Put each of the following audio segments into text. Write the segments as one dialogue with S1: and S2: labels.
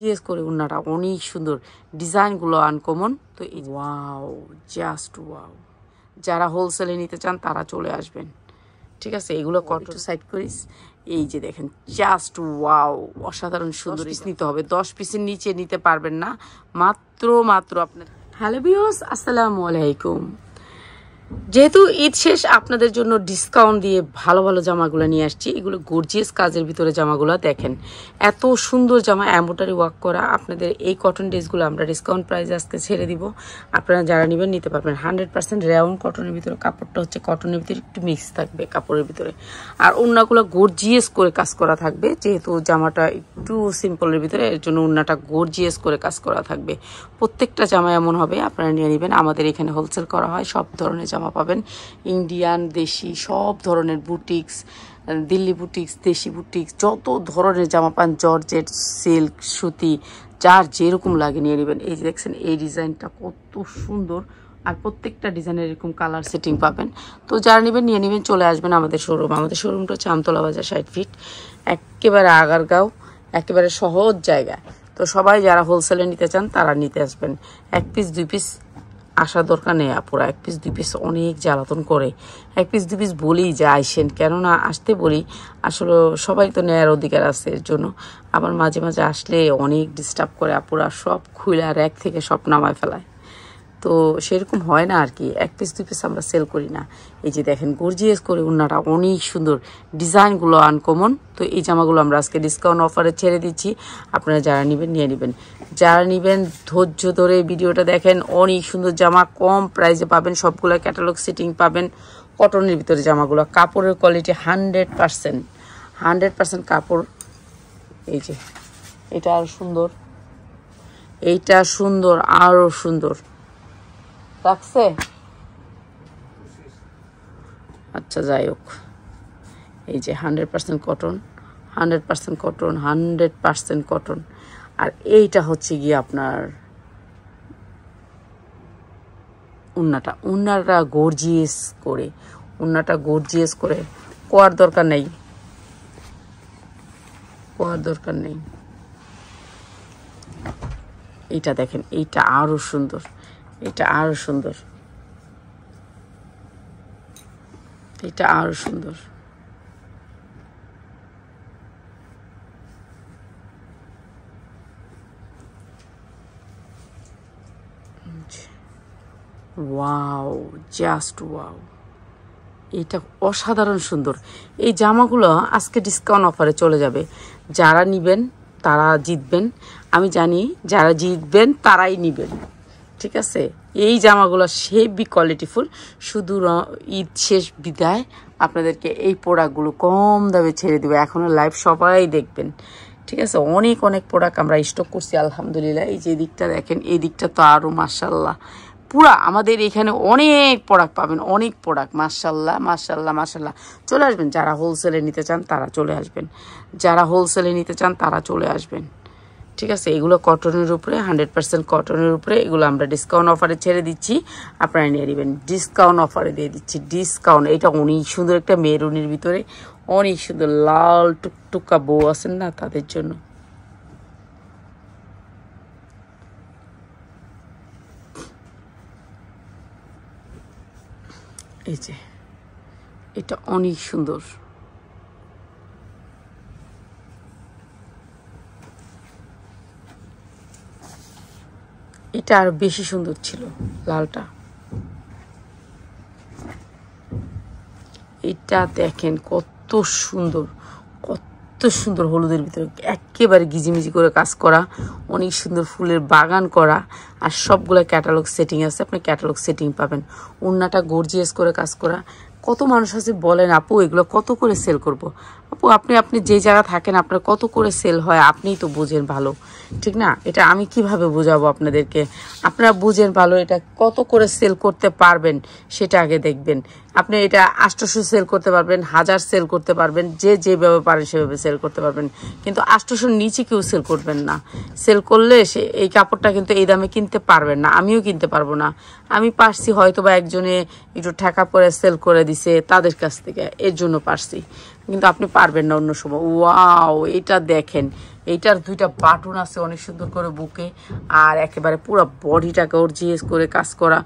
S1: জিজ্ঞেস করে উন্নাটা অনেক সুন্দর, ডিজাইনগুলো আনকমন। তো ওয়াও, জাস্ট ওয়াও। যারা হোলসেলে নিতে চান তারা চলে আসবেন, ঠিক আছে। এগুলো কটন সাইড করিস। এই যে দেখেন, জাস্ট ওয়াও, অসাধারণ সুন্দর। পিস নিতে হবে, 10 পিসের নিচে নিতে পারবেন না। মাত্র আপনার। হ্যালো ভিউয়ার্স, আসসালামু আলাইকুম। যেহেতু ঈদ শেষ, আপনাদের জন্য ডিসকাউন্ট দিয়ে ভালো ভালো জামাগুলো নিয়ে আসছি। এগুলো গর্জিয়াস কাজের ভিতরে জামাগুলো দেখেন, এত সুন্দর জামা, এমব্রয়ডারি ওয়ার্ক করা। আপনাদের এই কটন ড্রেসগুলো আমরা ডিসকাউন্ট প্রাইসে আজকে ছেড়ে দিব। আপনারা যারা নেবেন নিতে পারবেন। 100% রেয়ন কটনের ভিতরে, কাপড়টা হচ্ছে কটনের ভিতরে একটু মিক্স থাকবে কাপড়ের ভিতরে, আর ওড়নাগুলো গর্জিয়াস করে কাজ করা থাকবে। যেহেতু জামাটা একটু সিম্পলের ভিতরে, এর জন্য ওড়নাটা গর্জিয়াস করে কাজ করা থাকবে। প্রত্যেকটা জামা এমন হবে, আপনারা নিয়ে নেবেন। আমাদের এখানে হোলসেল করা হয়, সব ধরনের জামা পাবেন, ইন্ডিয়ান, দেশি, সব ধরনের বুটিক্স, দিল্লি বুটিক্স, দেশি বুটিক্স, যত ধরনের জামা পান, জর্জেট, সিল্ক, সুতি, যার যেরকম লাগে নিয়ে নেবেন। এই যে দেখছেন, এই ডিজাইনটা কত সুন্দর, আর প্রত্যেকটা ডিজাইনের এরকম কালার সেটিং পাবেন। তো যারা নেবেন নিয়ে নেবেন, চলে আসবেন আমাদের শোরুম। আমাদের শোরুমটা হচ্ছে আমতলা বাজার 60 ফিট, একেবারে আগারগাঁও, একেবারে সহজ জায়গায়। তো সবাই যারা হোলসেলে নিতে চান তারা নিতে আসবেন। 1 পিস 2 পিস আসার দরকার নেই আপুরা, 1 পিস 2 পিস অনেক জ্বালাতন করে। 1 পিস 2 পিস বলি যে আইসেন, কেননা আসতে বলি, আসলে সবাই তো নেয়ার অধিকার আছে, এর জন্য। আবার মাঝে মাঝে আসলে অনেক ডিস্টার্ব করে, আপুরা সব খুলে র্যাক থেকে সব নামায় ফেলায়। তো সেরকম হয় না আর কি, 1 পিস 2 পিস আমরা সেল করি না। এই যে দেখেন, গর্জিয়াস করে উন্নাটা অনেক সুন্দর, ডিজাইনগুলো আনকমন। তো এই জামাগুলো আমরা আজকে ডিসকাউন্ট অফারে ছেড়ে দিচ্ছি। আপনারা যারা নেবেন নিয়ে নেবেন। যারা নেবেন ধৈর্য ধরে ভিডিওটা দেখেন, অনেক সুন্দর জামা কম প্রাইসে পাবেন। সবগুলো ক্যাটালগ সেটিং পাবেন। কটনের ভিতরে জামাগুলো, কাপড়ের কোয়ালিটি 100% কাপড়। এই যে এটা আরো সুন্দর, এইটা সুন্দর, আরো সুন্দর রাখছে। আচ্ছা, যাই হোক, এই যে 100% কটন, 100% কটন, 100% কটন। আর এইটা হচ্ছে গিয়ে আপনার উন্নাটা গর্জিয়াস করে, উন্নাটা গর্জিয়াস করে কোয়ার দরকার নেই, কোয়ার দরকার নেই। এইটা দেখেন, এইটা আরো সুন্দর, এটা আরো সুন্দর, এটা আরো সুন্দর। ওয়াও, জাস্ট ওয়াও, এটা অসাধারণ সুন্দর। এই জামাগুলো আজকে ডিসকাউন্ট অফারে চলে যাবে। যারা নিবেন তারা জিতবেন, আমি জানি যারা জিতবেন তারাই নিবেন, ঠিক আছে। এই জামাগুলো হেভি কোয়ালিটিফুল। শুধু ঈদ শেষ বিদায় আপনাদেরকে এই প্রোডাক্টগুলো কম দামে ছেড়ে দেবে। এখনও লাইভ সবাই দেখবেন, ঠিক আছে। অনেক অনেক প্রোডাক্ট আমরা স্টক করছি আলহামদুলিল্লাহ। এই যে দিকটা দেখেন, এই দিকটা তো আরও মাশাল্লাহ, পুরা আমাদের এখানে অনেক প্রোডাক্ট পাবেন, অনেক প্রোডাক্ট, মাশাল্লাহ মাশাল্লাহ মাশাল্লাহ। চলে আসবেন, যারা হোলসেলে নিতে চান তারা চলে আসবেন, যারা হোলসেলে নিতে চান তারা চলে আসবেন, ঠিক আছে। এগুলো কটনের উপরে, 100% কটনের উপরে, এগুলো আমরা ডিসকাউন্ট অফারে ছেড়ে দিচ্ছি। আপনারা নিয়ে নেবেন, ডিসকাউন্ট অফারে দিয়ে দিচ্ছি, ডিসকাউন্ট। এটা অনেক সুন্দর, একটা মেরুনের ভিতরে অনেক সুন্দর, লাল টুকটুকা বউ আছেন না, তাদের জন্য। এই যে এটা অনেক সুন্দর, এটা আর বেশি সুন্দর ছিল লালটা। এটা দেখেন কত সুন্দর, কত সুন্দর, হলুদের ভিতরে একেবারে গিজিমিজি করে কাজ করা, অনেক সুন্দর ফুলের বাগান করা, আর সবগুলো ক্যাটালগ সেটিং আছে, আপনি ক্যাটালগ সেটিং পাবেন। ওড়নাটা গর্জিয়াস করে কাজ করা। কত মানুষ আছে বলেন, আপু এগুলো কত করে সেল করব। আপু আপনি যে জায়গা থাকেন, আপনার কত করে সেল হয় আপনিই তো বুঝেন ভালো, ঠিক না। এটা আমি কিভাবে বোঝাবো আপনাদেরকে, আপনারা বুঝেন ভালো। এটা কত করে সেল করতে পারবেন সেটা আগে দেখবেন। আপনি এটা 800 সেল করতে পারবেন, 1000 সেল করতে পারবেন, যেভাবে পারেন সেভাবে সেল করতে পারবেন, কিন্তু 800-র নিচে কেউ সেল করবেন না। সেল করলে সে এই কাপড়টা কিন্তু এই দামে কিনতে পারবেন না, আমিও কিনতে পারবো না। আমি পারছি, হয়তো বা একজনে একটু ঠেকা পরে সেল করে দিছে তাদের কাছ থেকে, এর জন্য পারছি, কিন্তু আপনি পারবেন না অন্য সময়। ওয়াও, এটা দেখেন, এইটার দুইটা বাটন আছে অনেক সুন্দর করে বুকে, আর একেবারে পুরো বডিটাকে গর্জিয়াস করে কাজ করা,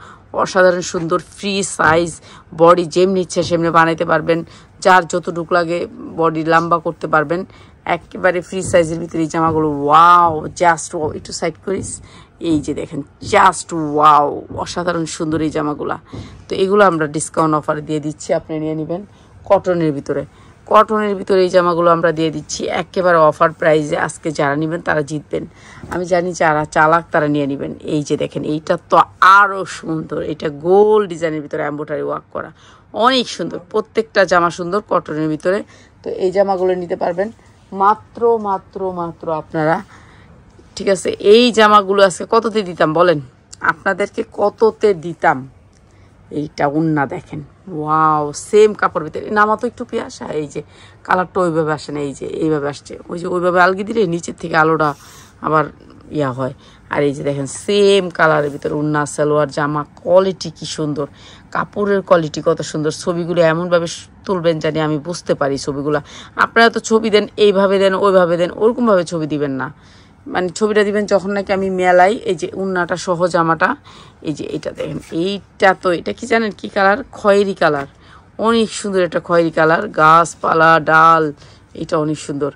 S1: অসাধারণ সুন্দর ফ্রি সাইজ। বডি যেমনি ইচ্ছে সেমনি বানাইতে পারবেন, যার যতটুকু লাগে বডি লম্বা করতে পারবেন। একেবারে ফ্রি সাইজের ভিতরে এই জামাগুলো ওয়াও, জাস্ট ওয়াও। একটু সাইড করিস, এই যে দেখেন জাস্ট ওয়াও, অসাধারণ সুন্দর এই জামাগুলা। তো এগুলো আমরা ডিসকাউন্ট অফারে দিয়ে দিচ্ছি, আপনি নিয়ে নেবেন। কটনের ভিতরে, কটনের ভিতরে এই জামাগুলো আমরা দিয়ে দিচ্ছি একেবারে অফার প্রাইসে। আজকে যারা নেবেন তারা জিতবেন, আমি জানি যারা চালাক তারা নিয়ে নেবেন। এই যে দেখেন এইটা তো আরও সুন্দর, এটা গোল ডিজাইনের ভিতরে এমব্রয়ডারি ওয়ার্ক করা, অনেক সুন্দর। প্রত্যেকটা জামা সুন্দর কটনের ভিতরে। তো এই জামাগুলো নিতে পারবেন মাত্র মাত্র মাত্র আপনারা, ঠিক আছে। এই জামাগুলো আজকে কততে দিতাম বলেন, আপনাদেরকে কততে দিতাম। এইটা উন্না দেখেন, ওয়াও, সেম কাপড় ভিতরে। নামা তো একটু পিয়াসা, এই যে কালারটা ওইভাবে আসে না, এই যে এইভাবে আসছে, ওই যে ওইভাবে আলগি দিলে নিচের থেকে আলোটা আবার ইয়া হয়। আর এই যে দেখেন সেম কালারের ভিতরে উন্না সালোয়ার জামা, কোয়ালিটি কি সুন্দর, কাপড়ের কোয়ালিটি কত সুন্দর। ছবিগুলো এমনভাবে তুলবেন জানি আমি বুঝতে পারি ছবিগুলো। আপনারা তো ছবি দেন এইভাবে দেন ওইভাবে দেন, ওরকমভাবে ছবি দিবেন না, মানে ছবিটা দিবেন যখন নাকি আমি মেলাই। এই যে উন্নাটা সহ জামাটা, এই যে এইটা দেখেন, এইটা তো এটা কি জানেন কি কালার, খয়েরি কালার, অনেক সুন্দর একটা খয়েরি কালার, গাছপালা ডাল, এটা অনেক সুন্দর।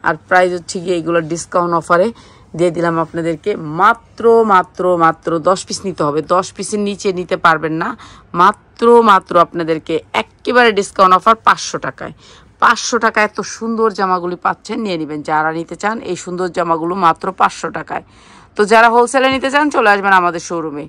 S1: আর প্রাইস হচ্ছে গিয়ে এইগুলোর ডিসকাউন্ট অফারে দিয়ে দিলাম আপনাদেরকে মাত্র মাত্র মাত্র 10 পিস নিতে হবে, 10 পিসের নিচে নিতে পারবেন না। মাত্র মাত্র আপনাদেরকে একেবারে ডিসকাউন্ট অফার 500 টাকায়, 500 টাকায় এত সুন্দর জামাগুলি পাচ্ছেন, নিয়ে নেবেন যারা নিতে চান। এই সুন্দর জামাগুলো মাত্র 500 টাকায়। তো যারা হোলসেলে নিতে চান চলে আসবেন আমাদের শোরুমে।